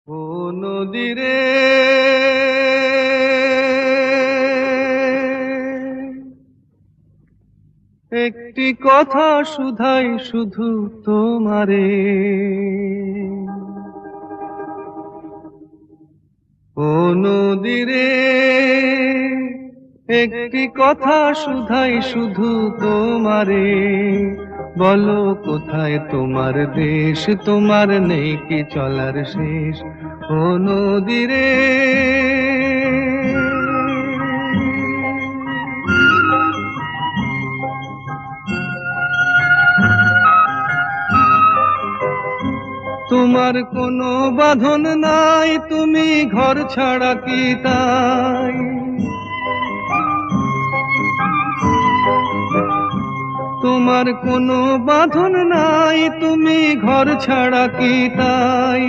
ও নদীরে একটি কথা শুধাই শুধু তোমারে। ও নদীরে একটি কথা শুধাই শুধু তোমারে। বলো কোথায় তোমার দেশ, তোমার নেই কি চলার শেষ। ও নদীরে তোমার কোনো বাঁধন নাই, তুমি ঘর ছাড়া কি তাই। তোমার কোনো বাঁধন নাই, তুমি ঘর ছাড়া কি তাই।